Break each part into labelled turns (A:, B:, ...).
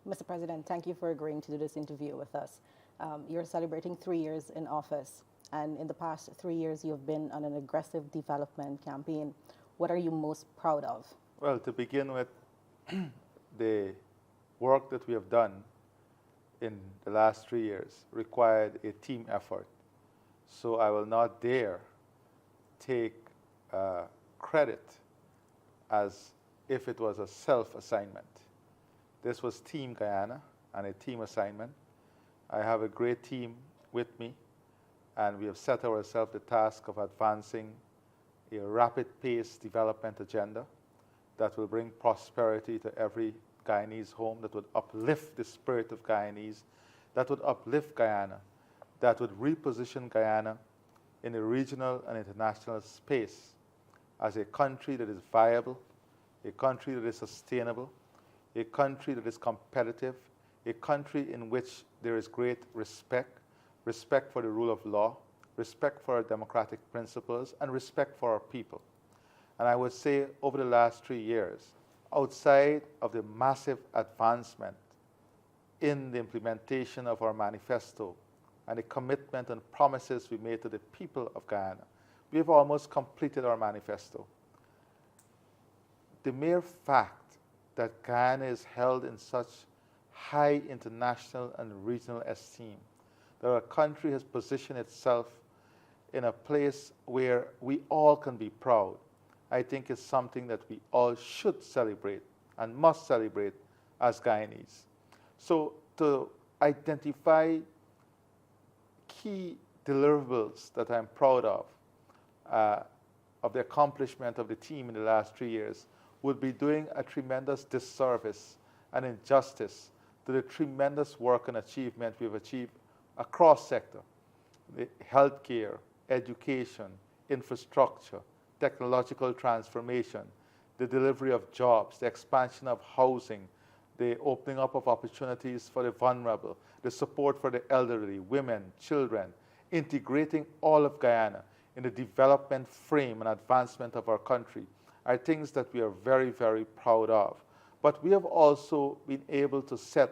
A: Mr. President, thank you for agreeing to do this interview with us. You're celebrating 3 years in office, and in the past 3 years, you've been on an aggressive development campaign. What are you most proud of?
B: Well, to begin with, the work that we have done in the last 3 years required a team effort. So I will not dare take credit as if it was a self-assignment. This was Team Guyana and a team assignment. I have a great team with me, and we have set ourselves the task of advancing a rapid-paced development agenda that will bring prosperity to every Guyanese home, that would uplift the spirit of Guyanese, that would uplift Guyana, that would reposition Guyana in a regional and international space as a country that is viable, a country that is sustainable, a country that is competitive, a country in which there is great respect, respect for the rule of law, respect for our democratic principles, and respect for our people. And I would say over the last 3 years, outside of the massive advancement in the implementation of our manifesto and the commitment and promises we made to the people of Guyana, we have almost completed our manifesto. The mere fact that Guyana is held in such high international and regional esteem, that our country has positioned itself in a place where we all can be proud, I think is something that we all should celebrate and must celebrate as Guyanese. So to identify key deliverables that I'm proud of the accomplishment of the team in the last 3 years, would be doing a tremendous disservice and injustice to the tremendous work and achievement we've achieved across sector, the healthcare, education, infrastructure, technological transformation, the delivery of jobs, the expansion of housing, the opening up of opportunities for the vulnerable, the support for the elderly, women, children, integrating all of Guyana in the development frame and advancement of our country are things that we are very, very proud of. But we have also been able to set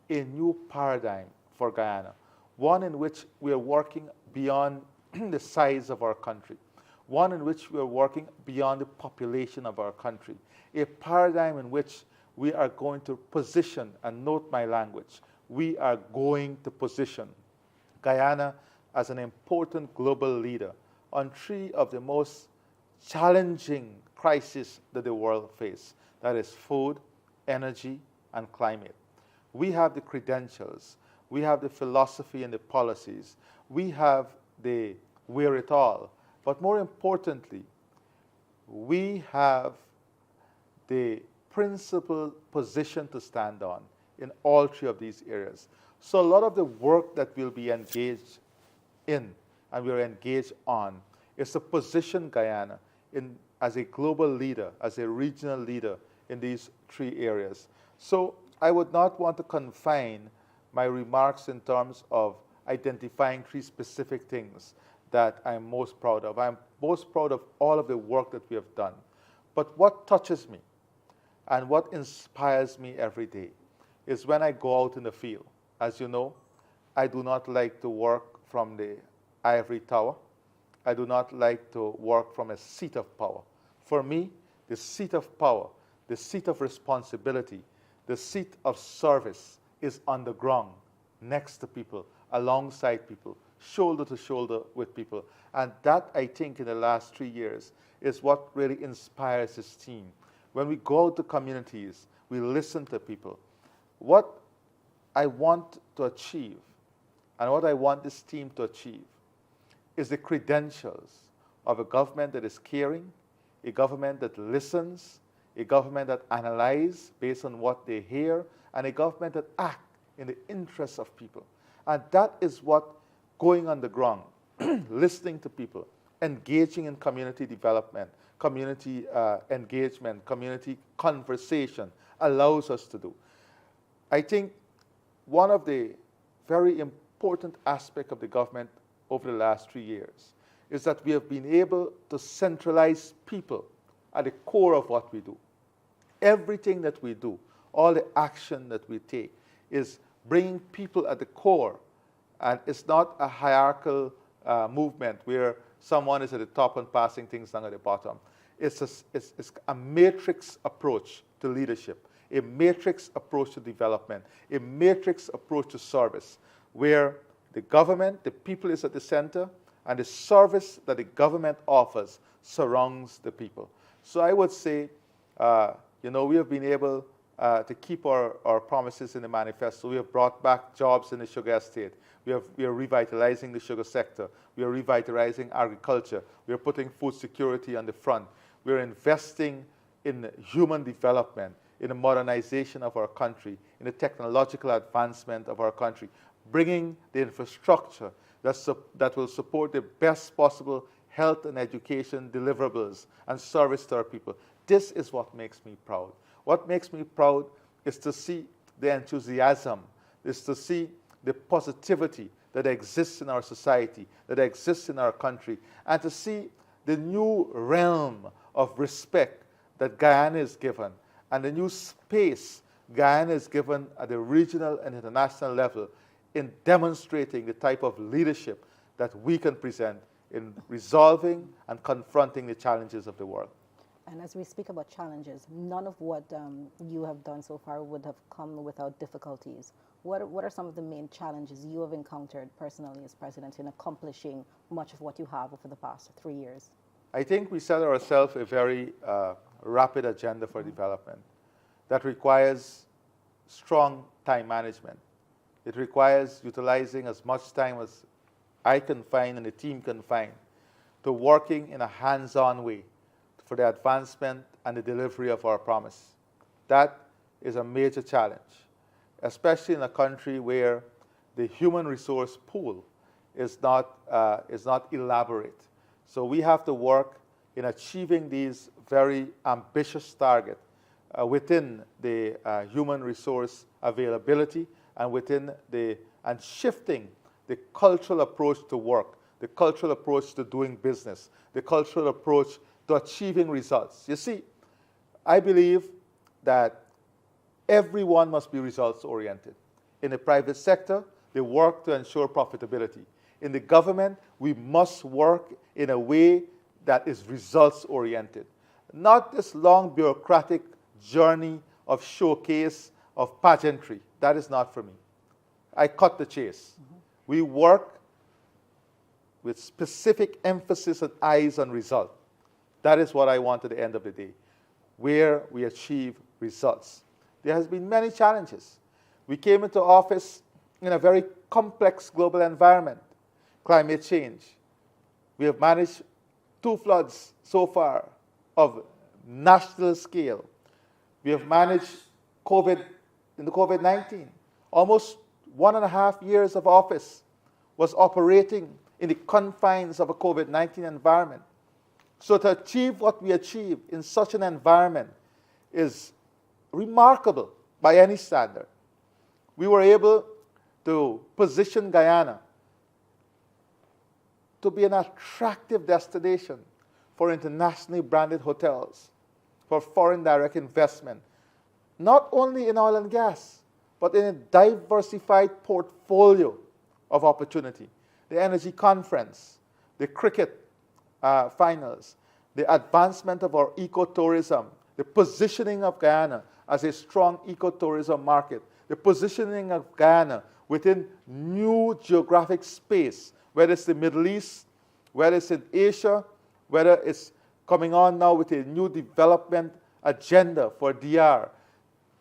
B: a new paradigm for Guyana, one in which we are working beyond the size of our country, one in which we are working beyond the population of our country, a paradigm in which we are going to position, and note my language, we are going to position Guyana as an important global leader on 3 of the most challenging crises that the world faces. That is food, energy, and climate. We have the credentials, we have the philosophy and the policies, we have the wherewithal, but more importantly, we have the principal position to stand on in all 3 of these areas. So a lot of the work that we'll be engaged in and we're engaged on is to position Guyana as a global leader, as a regional leader in these 3 areas. So I would not want to confine my remarks in terms of identifying 3 specific things that I'm most proud of. I'm most proud of all of the work that we have done. But what touches me and what inspires me every day is when I go out in the field. As you know, I do not like to work from the ivory tower. I do not like to work from a seat of power. For me, the seat of power, the seat of responsibility, the seat of service is on the ground, next to people, alongside people, shoulder to shoulder with people. And that, I think, in the last 3 years is what really inspires this team. When we go out to communities, we listen to people. What I want to achieve and what I want this team to achieve is the credentials of a government that is caring, a government that listens, a government that analyzes based on what they hear, and a government that acts in the interests of people. And that is what going on the ground, listening to people, engaging in community development, community engagement, community conversation allows us to do. I think one of the very important aspects of the government over the last 3 years is that we have been able to centralize people at the core of what we do. Everything that we do, all the action that we take, is bringing people at the core. And it's not a hierarchical movement where someone is at the top and passing things down at the bottom. It's a matrix approach to leadership, a matrix approach to development, a matrix approach to service, where the government, the people is at the center, and the service that the government offers surrounds the people. So I would say, we have been able to keep our promises in the manifesto. We have brought back jobs in the sugar estate. We are revitalizing the sugar sector. We are revitalizing agriculture. We are putting food security on the front. We are investing in human development, in the modernization of our country, in the technological advancement of our country, bringing the infrastructure that will support the best possible health and education deliverables and service to our people. This is what makes me proud. What makes me proud is to see the enthusiasm, is to see the positivity that exists in our society, that exists in our country, and to see the new realm of respect that Guyana is given, and the new space Guyana is given at the regional and international level in demonstrating the type of leadership that we can present in resolving and confronting the challenges of the world.
A: And as we speak about challenges, none of what you have done so far would have come without difficulties. What are some of the main challenges you have encountered personally as president in accomplishing much of what you have over the past 3 years?
B: I think we set ourselves a very rapid agenda for development that requires strong time management. It requires utilizing as much time as I can find and the team can find to working in a hands-on way for the advancement and the delivery of our promise. That is a major challenge, especially in a country where the human resource pool is not elaborate. So we have to work in achieving these very ambitious targets within the human resource availability and shifting the cultural approach to work, the cultural approach to doing business, the cultural approach to achieving results. You see, I believe that everyone must be results-oriented. In the private sector, they work to ensure profitability. In the government, we must work in a way that is results-oriented. Not this long bureaucratic journey of showcase, of pageantry. That is not for me. I cut the chase. We work with specific emphasis and eyes on result. That is what I want at the end of the day, where we achieve results. There has been many challenges. We came into office in a very complex global environment, climate change. We have managed 2 floods so far of national scale. We have managed COVID-19. Almost 1.5 years of office was operating in the confines of a COVID-19 environment. So to achieve what we achieved in such an environment is remarkable by any standard. We were able to position Guyana to be an attractive destination for internationally branded hotels, for foreign direct investment, not only in oil and gas, but in a diversified portfolio of opportunity. The energy conference, the cricket finals, the advancement of our ecotourism, the positioning of Guyana as a strong ecotourism market, the positioning of Guyana within new geographic space, whether it's the Middle East, whether it's in Asia, whether it's coming on now with a new development agenda for DR.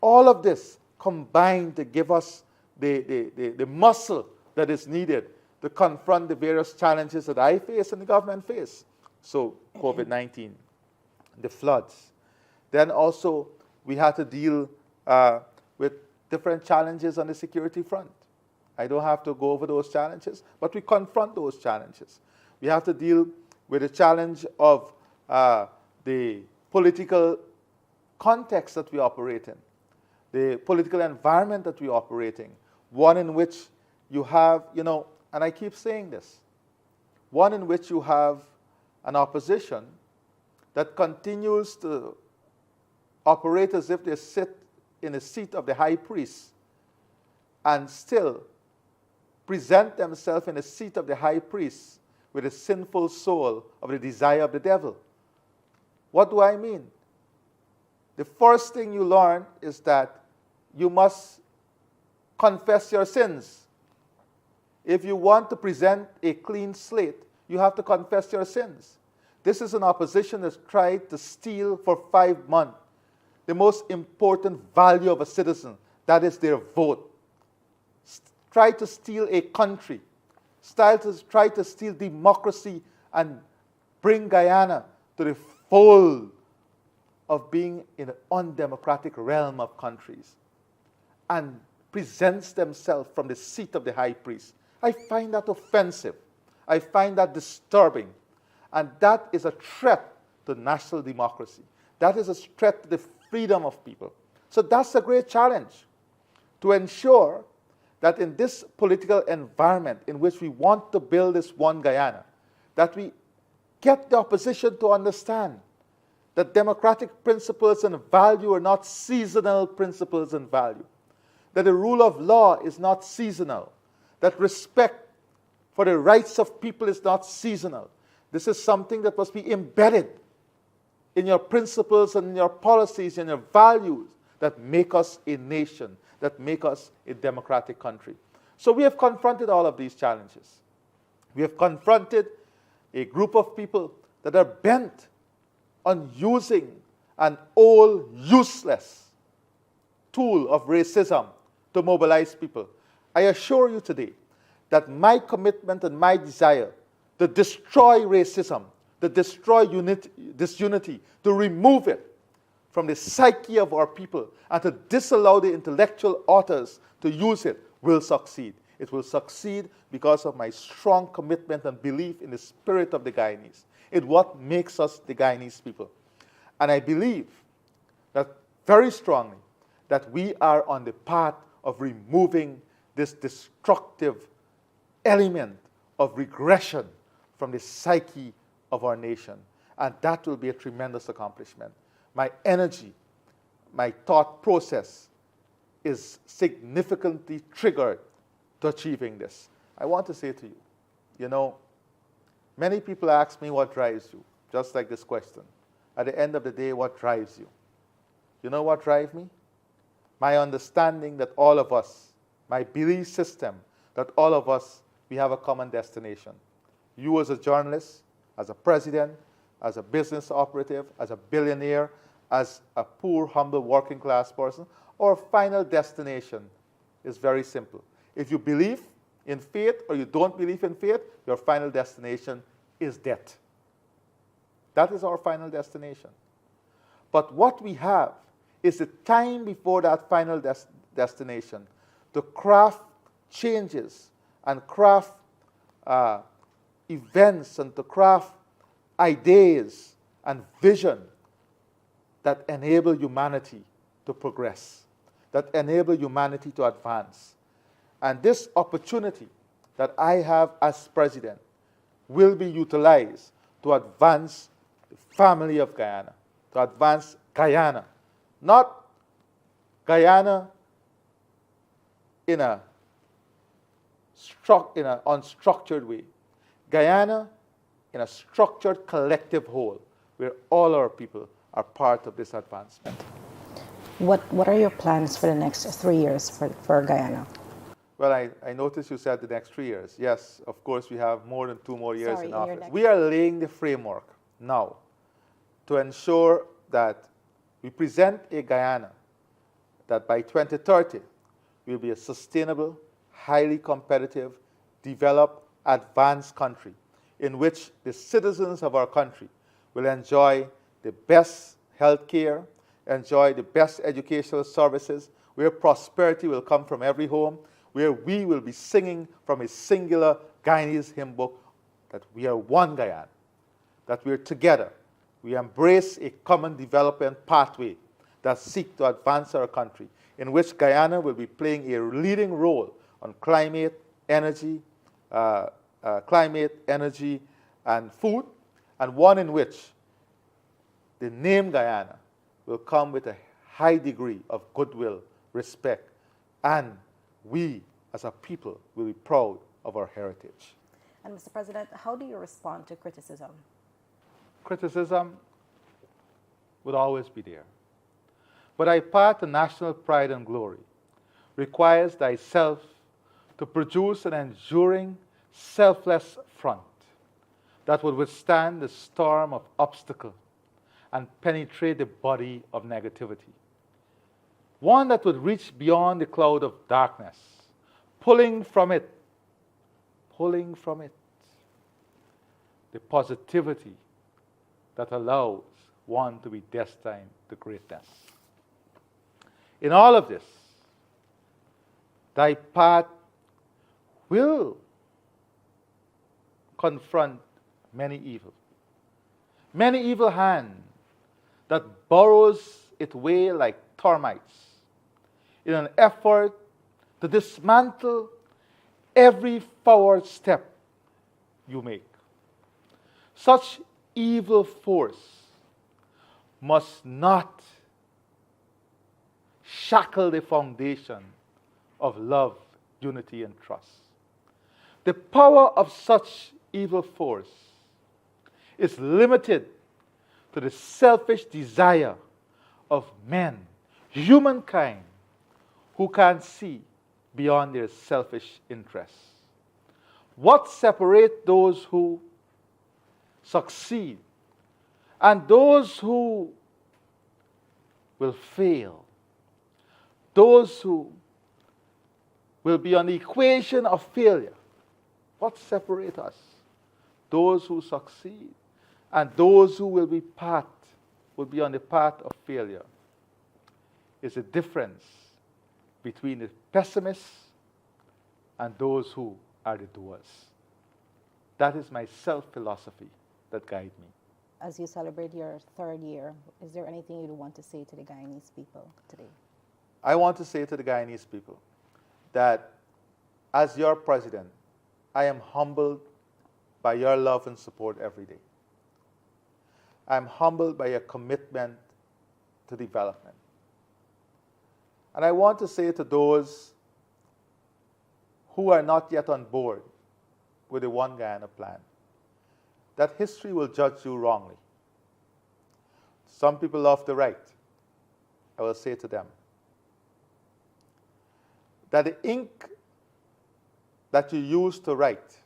B: All of this combined to give us the muscle that is needed to confront the various challenges that I face and the government face. So COVID-19, the floods. Then also we had to deal with different challenges on the security front. I don't have to go over those challenges, but we confront those challenges. We have to deal with the challenge of the political context that we operate in, the political environment that we operate in, one in which you have, and I keep saying this, one in which you have an opposition that continues to operate as if they sit in the seat of the high priest and still present themselves in the seat of the high priest with a sinful soul of the desire of the devil. What do I mean? The first thing you learn is that you must confess your sins. If you want to present a clean slate, you have to confess your sins. This is an opposition that's tried to steal for 5 months the most important value of a citizen, that is their vote. Try to steal a country, try to steal democracy and bring Guyana to the fold of being in an undemocratic realm of countries, and presents themselves from the seat of the high priest. I find that offensive. I find that disturbing. And that is a threat to national democracy. That is a threat to the freedom of people. So that's a great challenge, to ensure that in this political environment in which we want to build this one Guyana, that we get the opposition to understand that democratic principles and value are not seasonal principles and value, that the rule of law is not seasonal, that respect for the rights of people is not seasonal. This is something that must be embedded in your principles and in your policies and your values that make us a nation, that make us a democratic country. So we have confronted all of these challenges. We have confronted a group of people that are bent on using an old, useless tool of racism to mobilize people. I assure you today that my commitment and my desire to destroy racism, to destroy disunity, to remove it from the psyche of our people, and to disallow the intellectual authors to use it will succeed. It will succeed because of my strong commitment and belief in the spirit of the Guyanese. It's what makes us the Guyanese people. And I believe that very strongly that we are on the path of removing this destructive element of regression from the psyche of our nation. And that will be a tremendous accomplishment. My energy, my thought process is significantly triggered to achieving this. I want to say to you, you know, many people ask me what drives you, just like this question. At the end of the day, what drives you? You know what drives me? My understanding that all of us, my belief system, that all of us, we have a common destination. You as a journalist, as a president, as a business operative, as a billionaire, as a poor, humble, working class person, our final destination is very simple. If you believe in faith or you don't believe in faith, your final destination is death. That is our final destination. But what we have is the time before that final destination to craft changes and craft events and to craft ideas and vision that enable humanity to progress, that enable humanity to advance. And this opportunity that I have as president will be utilized to advance the family of Guyana, to advance Guyana. Not Guyana in an unstructured way. Guyana in a structured collective whole where all our people are part of this advancement.
A: What are your plans for the next 3 years for Guyana?
B: Well, I noticed you said the next 3 years. Yes, of course, we have more than 2 more years in office. We are laying the framework now to ensure that we present a Guyana that by 2030 will be a sustainable, highly competitive, developed, advanced country in which the citizens of our country will enjoy the best health care, enjoy the best educational services, where prosperity will come from every home, where we will be singing from a singular Guyanese hymn book that we are one Guyana, that we are together. We embrace a common development pathway that seeks to advance our country, in which Guyana will be playing a leading role on climate, energy, and food, and one in which the name Guyana will come with a high degree of goodwill, respect, and we as a people will be proud of our heritage.
A: And Mr. President, how do you respond to criticism?
B: Criticism would always be there. But I part to national pride and glory requires thyself to produce an enduring, selfless front that would withstand the storm of obstacle and penetrate the body of negativity. One that would reach beyond the cloud of darkness, pulling from it the positivity that allows one to be destined to greatness. In all of this, thy path will confront many evil. Many evil hand that burrows its way like termites in an effort to dismantle every forward step you make. Such evil force must not shackle the foundation of love, unity, and trust. The power of such evil force is limited to the selfish desire of men, humankind, who can see beyond their selfish interests. What separates those who succeed and those who will fail, those who will be on the equation of failure? What separates us? Those who succeed and those who will be on the path of failure is a difference between the pessimists and those who are the doers. That is my self-philosophy that guides me.
A: As you celebrate your 3rd year, is there anything you'd want to say to the Guyanese people today?
B: I want to say to the Guyanese people that as your president, I am humbled by your love and support every day. I'm humbled by your commitment to development. And I want to say to those who are not yet on board with the One Guyana plan that history will judge you wrongly. Some people love to write. I will say to them that the ink that you use to write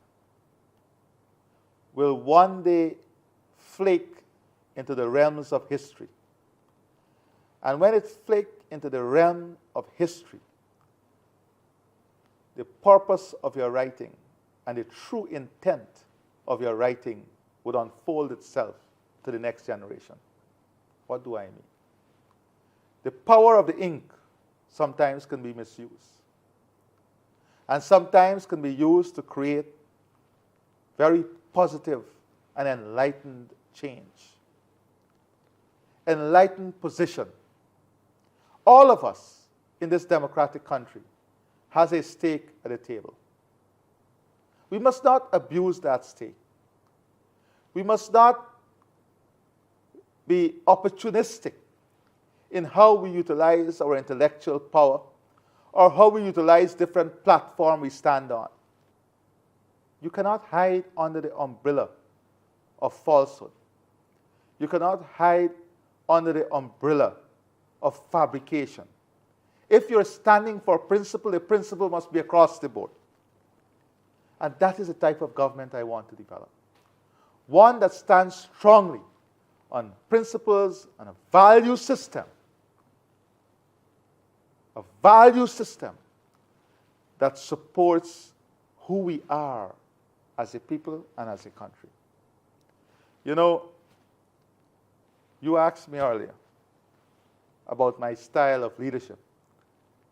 B: will one day flake into the realms of history. And when it flakes into the realm of history, the purpose of your writing and the true intent of your writing would unfold itself to the next generation. What do I mean? The power of the ink sometimes can be misused, and sometimes can be used to create very positive and enlightened change. Enlightened position. All of us in this democratic country has a stake at the table. We must not abuse that stake. We must not be opportunistic in how we utilize our intellectual power or how we utilize different platforms we stand on. You cannot hide under the umbrella of falsehood. You cannot hide under the umbrella of fabrication. If you're standing for principle, the principle must be across the board. And that is the type of government I want to develop. One that stands strongly on principles and a value system. A value system that supports who we are as a people and as a country. You know, you asked me earlier about my style of leadership.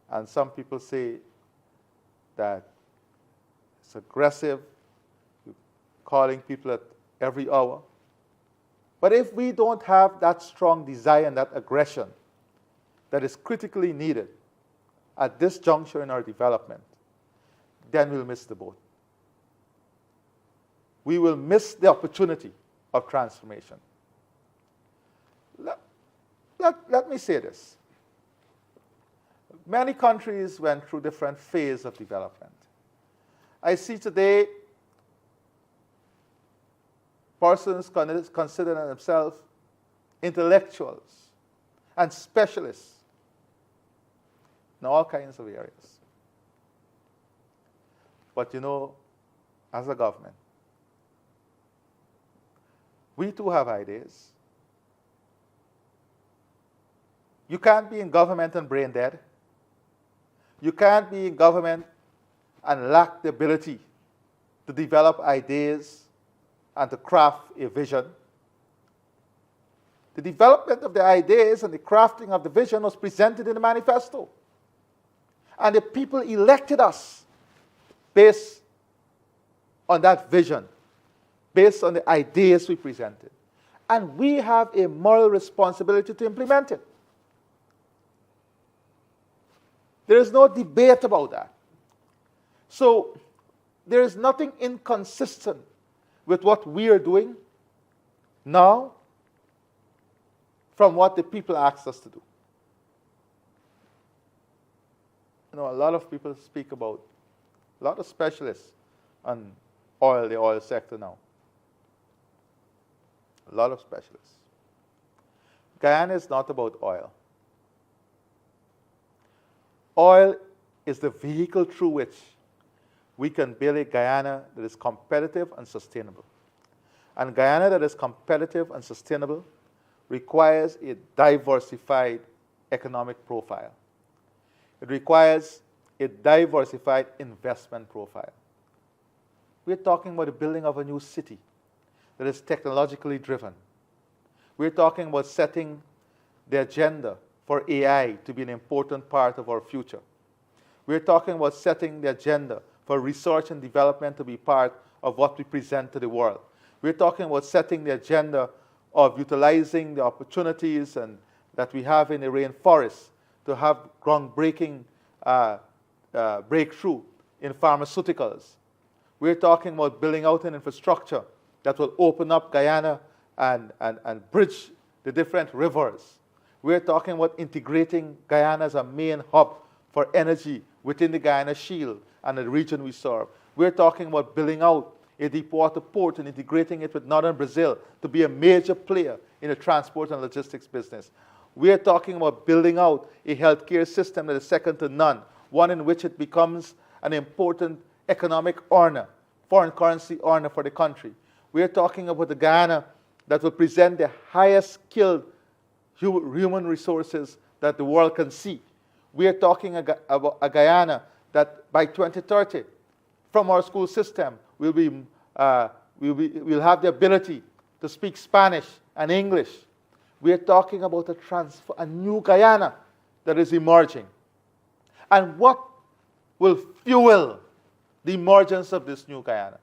B: And some people say that it's aggressive, calling people at every hour. But if we don't have that strong desire and that aggression that is critically needed at this juncture in our development, then we'll miss the boat. We will miss the opportunity of transformation. Let me say this. Many countries went through different phases of development. I see today persons consider themselves intellectuals and specialists in all kinds of areas. But you know, as a government, we too have ideas. You can't be in government and brain dead. You can't be in government and lack the ability to develop ideas and to craft a vision. The development of the ideas and the crafting of the vision was presented in the manifesto. And the people elected us based on that vision, based on the ideas we presented. And we have a moral responsibility to implement it. There is no debate about that. So there is nothing inconsistent with what we are doing now from what the people asked us to do. You know, a lot of people speak about, a lot of specialists on oil, the oil sector now. A lot of specialists. Guyana is not about oil. Oil is the vehicle through which we can build a Guyana that is competitive and sustainable. And Guyana that is competitive and sustainable requires a diversified economic profile. It requires a diversified investment profile. We're talking about the building of a new city that is technologically driven. We're talking about setting the agenda for AI to be an important part of our future. We're talking about setting the agenda for research and development to be part of what we present to the world. We're talking about setting the agenda of utilizing the opportunities that we have in the rainforest to have groundbreaking breakthrough in pharmaceuticals. We're talking about building out an infrastructure that will open up Guyana and bridge the different rivers. We're talking about integrating Guyana as a main hub for energy within the Guyana Shield and the region we serve. We're talking about building out a deepwater port and integrating it with northern Brazil to be a major player in the transport and logistics business. We're talking about building out a healthcare system that is second to none, one in which it becomes an important economic earner, foreign currency earner for the country. We're talking about the Guyana that will present the highest skilled human resources that the world can see. We are talking about a Guyana that by 2030, from our school system, we'll have the ability to speak Spanish and English. We are talking about a new Guyana that is emerging. And what will fuel the emergence of this new Guyana?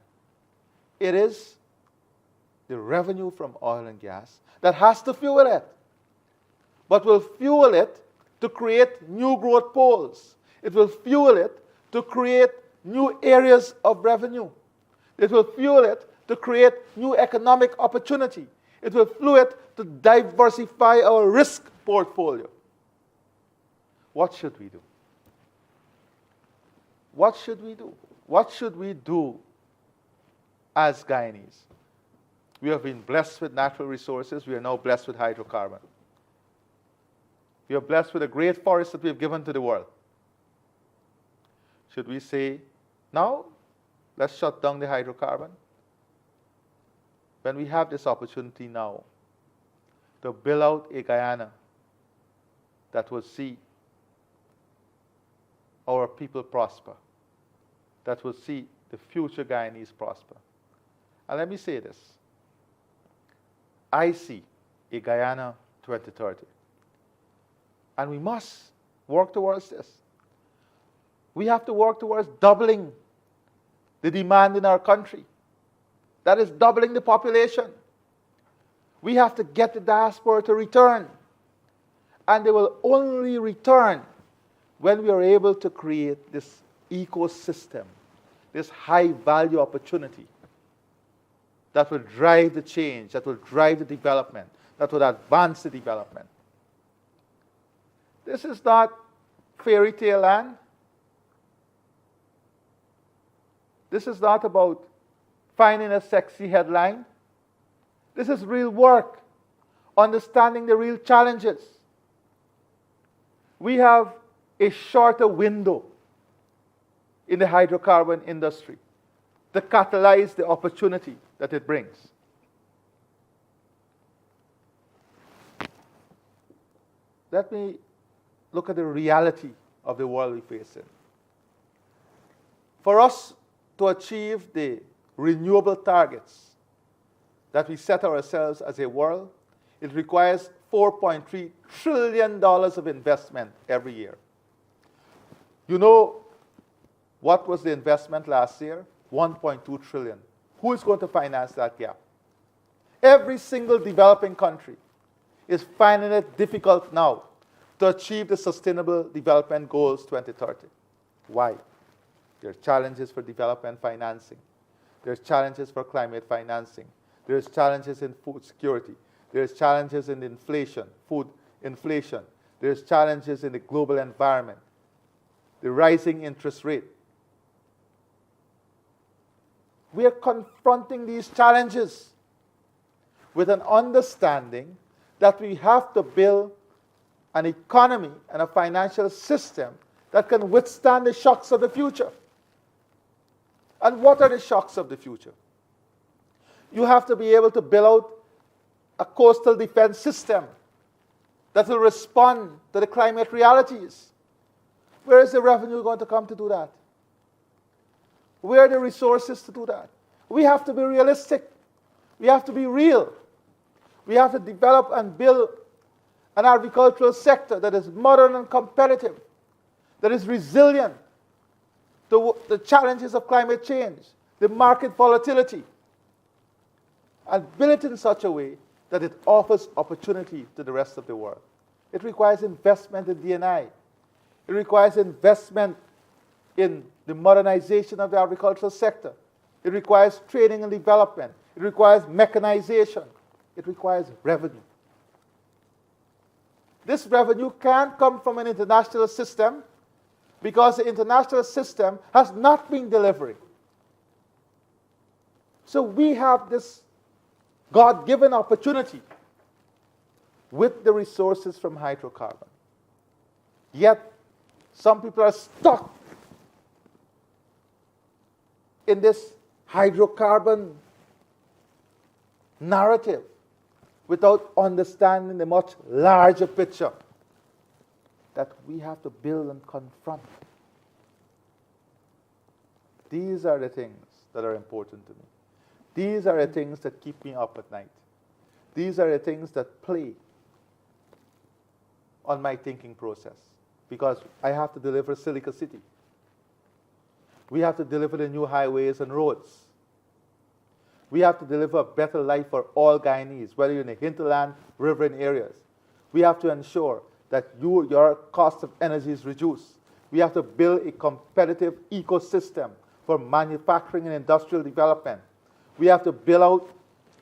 B: It is the revenue from oil and gas that has to fuel it, but will fuel it to create new growth poles. It will fuel it to create new areas of revenue. It will fuel it to create new economic opportunity. It will fuel it to diversify our risk portfolio. What should we do? What should we do? What should we do as Guyanese? We have been blessed with natural resources. We are now blessed with hydrocarbon. We are blessed with a great forest that we have given to the world. Should we say, now, let's shut down the hydrocarbon? When we have this opportunity now to build out a Guyana that will see our people prosper, that will see the future Guyanese prosper. And let me say this. I see a Guyana 2030. And we must work towards this. We have to work towards doubling the demand in our country. That is doubling the population. We have to get the diaspora to return. And they will only return when we are able to create this ecosystem, this high-value opportunity that will drive the change, that will drive the development, that will advance the development. This is not fairy tale land. This is not about finding a sexy headline. This is real work, understanding the real challenges. We have a shorter window in the hydrocarbon industry to catalyze the opportunity that it brings. Let me look at the reality of the world we face in. For us to achieve the renewable targets that we set ourselves as a world, it requires $4.3 trillion of investment every year. You know what was the investment last year? $1.2 trillion. Who is going to finance that gap? Every single developing country is finding it difficult now to achieve the Sustainable Development Goals 2030. Why? There are challenges for development financing. There's challenges for climate financing. There's challenges in food security. There's challenges in inflation, food inflation. There's challenges in the global environment, the rising interest rate. We are confronting these challenges with an understanding that we have to build an economy and a financial system that can withstand the shocks of the future. And what are the shocks of the future? You have to be able to build out a coastal defense system that will respond to the climate realities. Where is the revenue going to come to do that? Where are the resources to do that? We have to be realistic. We have to be real. We have to develop and build an agricultural sector that is modern and competitive, that is resilient to the challenges of climate change, the market volatility, and build it in such a way that it offers opportunity to the rest of the world. It requires investment in D&I. It requires investment in the modernization of the agricultural sector. It requires training and development. It requires mechanization. It requires revenue. This revenue can't come from an international system because the international system has not been delivering. So we have this God-given opportunity with the resources from hydrocarbon. Yet, some people are stuck in this hydrocarbon narrative without understanding the much larger picture that we have to build and confront. These are the things that are important to me. These are the things that keep me up at night. These are the things that play on my thinking process, because I have to deliver Silica City. We have to deliver the new highways and roads. We have to deliver a better life for all Guyanese, whether you're in the hinterland, riverine areas. We have to ensure that your cost of energy is reduced. We have to build a competitive ecosystem for manufacturing and industrial development. We have to build out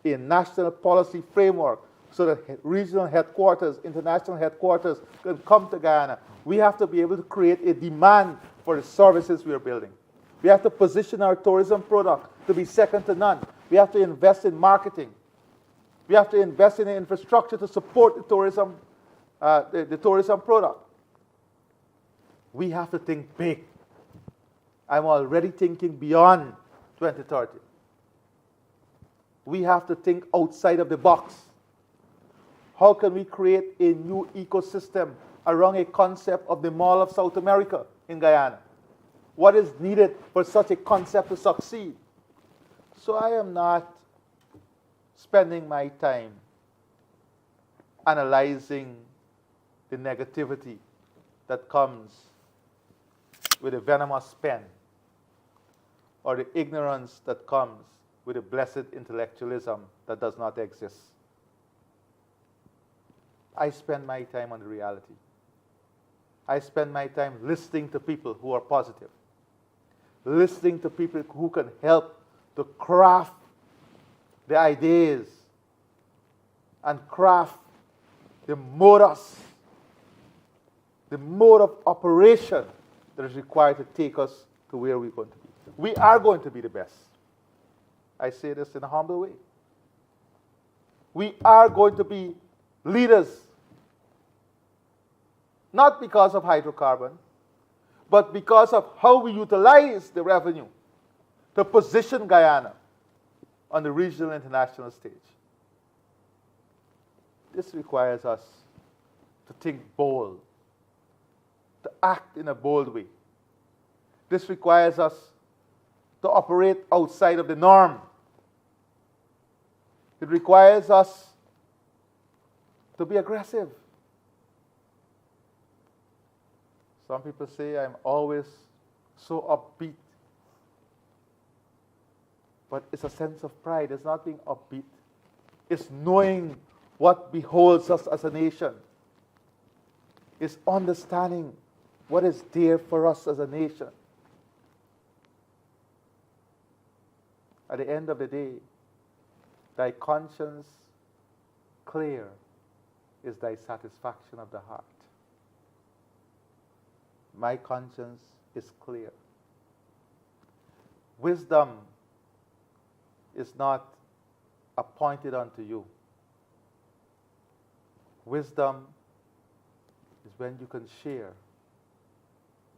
B: a national policy framework so that regional headquarters, international headquarters can come to Guyana. We have to be able to create a demand for the services we are building. We have to position our tourism product to be second to none. We have to invest in marketing. We have to invest in the infrastructure to support the tourism product. We have to think big. I'm already thinking beyond 2030. We have to think outside of the box. How can we create a new ecosystem around a concept of the Mall of South America in Guyana? What is needed for such a concept to succeed? So I am not spending my time analyzing the negativity that comes with a venomous pen, or the ignorance that comes with a blessed intellectualism that does not exist. I spend my time on the reality. I spend my time listening to people who are positive, listening to people who can help to craft the ideas and craft the modus the mode of operation that is required to take us to where we're going to be. We are going to be the best. I say this in a humble way. We are going to be leaders, not because of hydrocarbon, but because of how we utilize the revenue to position Guyana on the regional and international stage. This requires us to think bold, to act in a bold way. This requires us to operate outside of the norm. It requires us to be aggressive. Some people say I'm always so upbeat. But it's a sense of pride. It's not being upbeat. It's knowing what beholds us as a nation. It's understanding what is there for us as a nation. At the end of the day, thy conscience clear is thy satisfaction of the heart. My conscience is clear. Wisdom is not appointed unto you. Wisdom is when you can share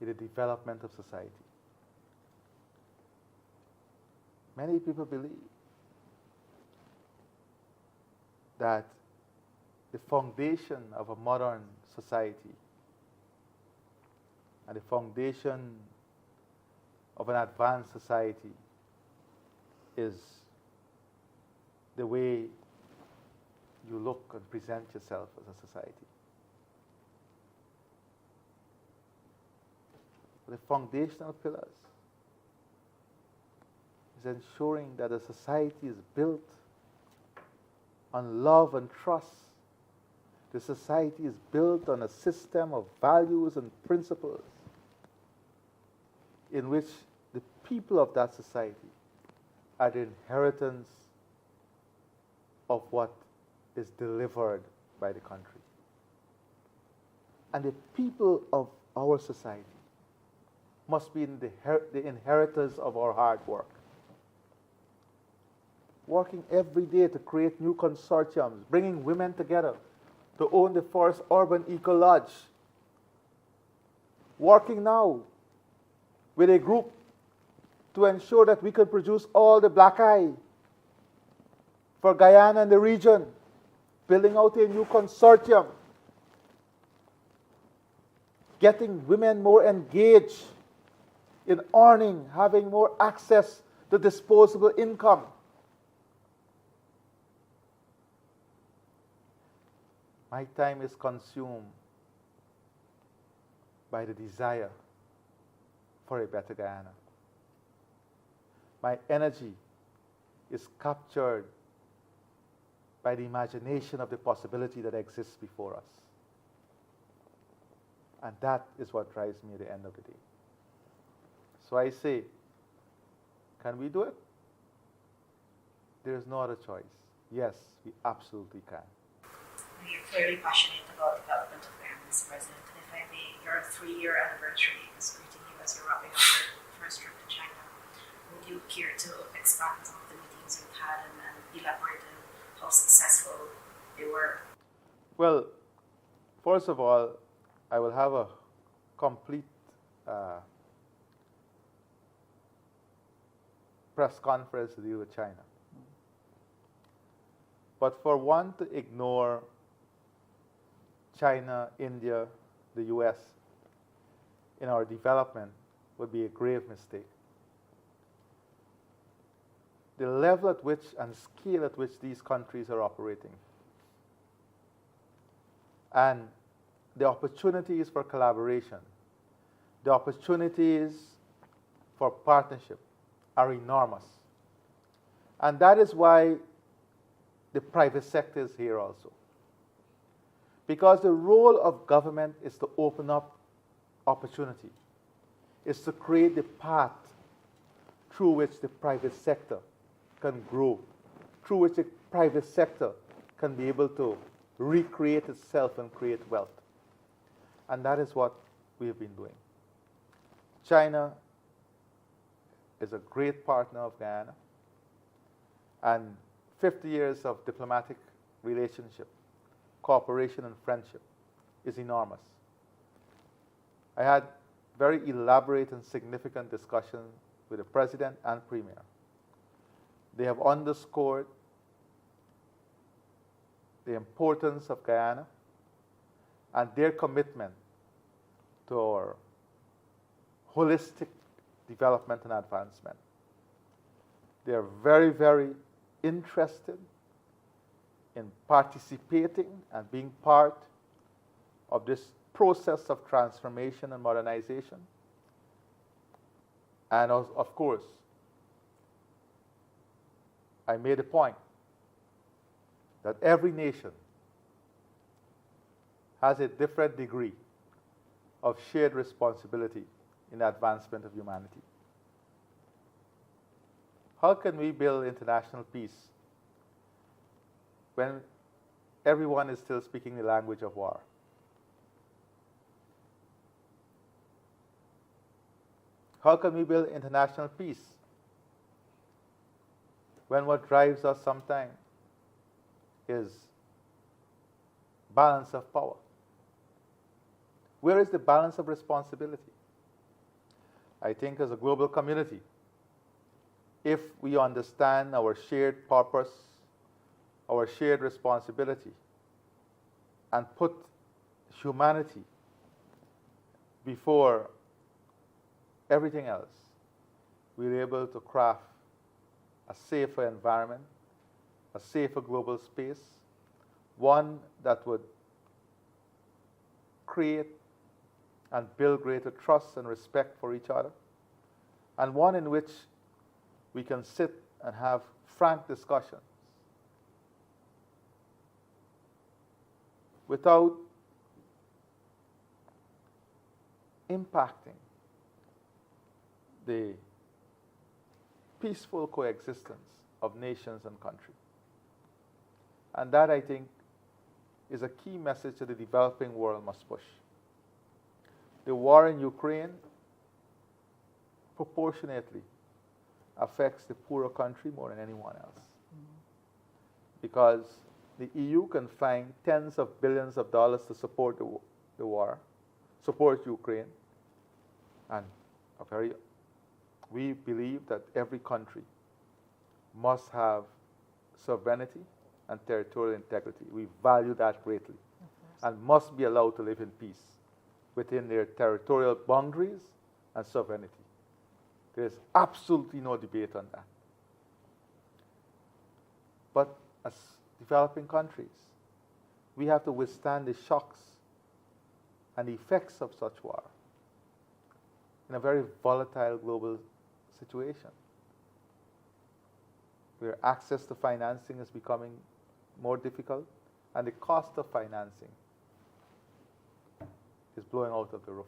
B: in the development of society. Many people believe that the foundation of a modern society and the foundation of an advanced society is the way you look and present yourself as a society. The foundational pillars is ensuring that a society is built on love and trust. The society is built on a system of values and principles in which the people of that society are the inheritance of what is delivered by the country. And the people of our society must be the inheritors of our hard work. Working every day to create new consortiums, bringing women together to own the Forest Urban Eco Lodge. Working now with a group to ensure that we can produce all the black eye for Guyana and the region, building out a new consortium, getting women more engaged in earning, having more access to disposable income. My time is consumed by the desire for a better Guyana. My energy is captured by the imagination of the possibility that exists before us. And that is what drives me at the end of the day. So I say, can we do it? There is no other choice. Yes, we absolutely can.
C: You're clearly passionate about development of Guyana, Mr. President. And if I may, your 3-year anniversary is greeting you as you're wrapping up your first trip to China. Would you care to expand on some of the meetings you've had and elaborate on how successful they were?
B: Well, first of all, I will have a complete press conference to deal with China. But for one to ignore China, India, the US in our development would be a grave mistake. The level at which and scale at which these countries are operating and the opportunities for collaboration, the opportunities for partnership are enormous. And that is why the private sector is here also. Because the role of government is to open up opportunity, is to create the path through which the private sector can grow, through which the private sector can be able to recreate itself and create wealth. And that is what we have been doing. China is a great partner of Guyana, and 50 years of diplomatic relationship, cooperation, and friendship is enormous. I had very elaborate and significant discussions with the President and Premier. They have underscored the importance of Guyana and their commitment to our holistic development and advancement. They are very, very interested in participating and being part of this process of transformation and modernization. And of course, I made a point that every nation has a different degree of shared responsibility in the advancement of humanity. How can we build international peace when everyone is still speaking the language of war? How can we build international peace when what drives us sometimes is balance of power? Where is the balance of responsibility? I think as a global community, if we understand our shared purpose, our shared responsibility, and put humanity before everything else, we're able to craft a safer environment, a safer global space, one that would create and build greater trust and respect for each other, and one in which we can sit and have frank discussions without impacting the peaceful coexistence of nations and countries. And that, I think, is a key message that the developing world must push. The war in Ukraine proportionately affects the poorer country more than anyone else. Because the EU can find tens of billions of dollars to support the war, support Ukraine, and we believe that every country must have sovereignty and territorial integrity. We value that greatly, and must be allowed to live in peace within their territorial boundaries and sovereignty. There's absolutely no debate on that. But as developing countries, we have to withstand the shocks and the effects of such war in a very volatile global situation, where access to financing is becoming more difficult and the cost of financing is blowing out of the roof.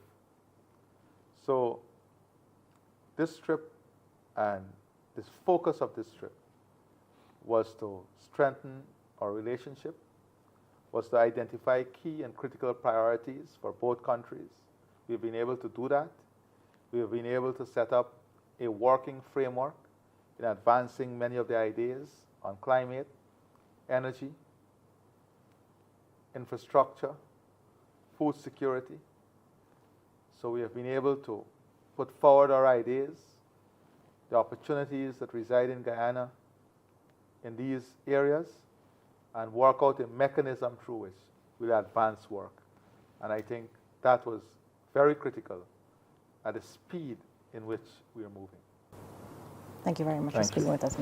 B: So this trip and this focus of this trip was to strengthen our relationship, was to identify key and critical priorities for both countries. We've been able to do that. We have been able to set up a working framework in advancing many of the ideas on climate, energy, infrastructure, food security. So we have been able to put forward our ideas, the opportunities that reside in Guyana in these areas, and work out a mechanism through which we'll advance work. And I think that was very critical at the speed in which we are moving.
A: Thank you very much for speaking with us, Mr.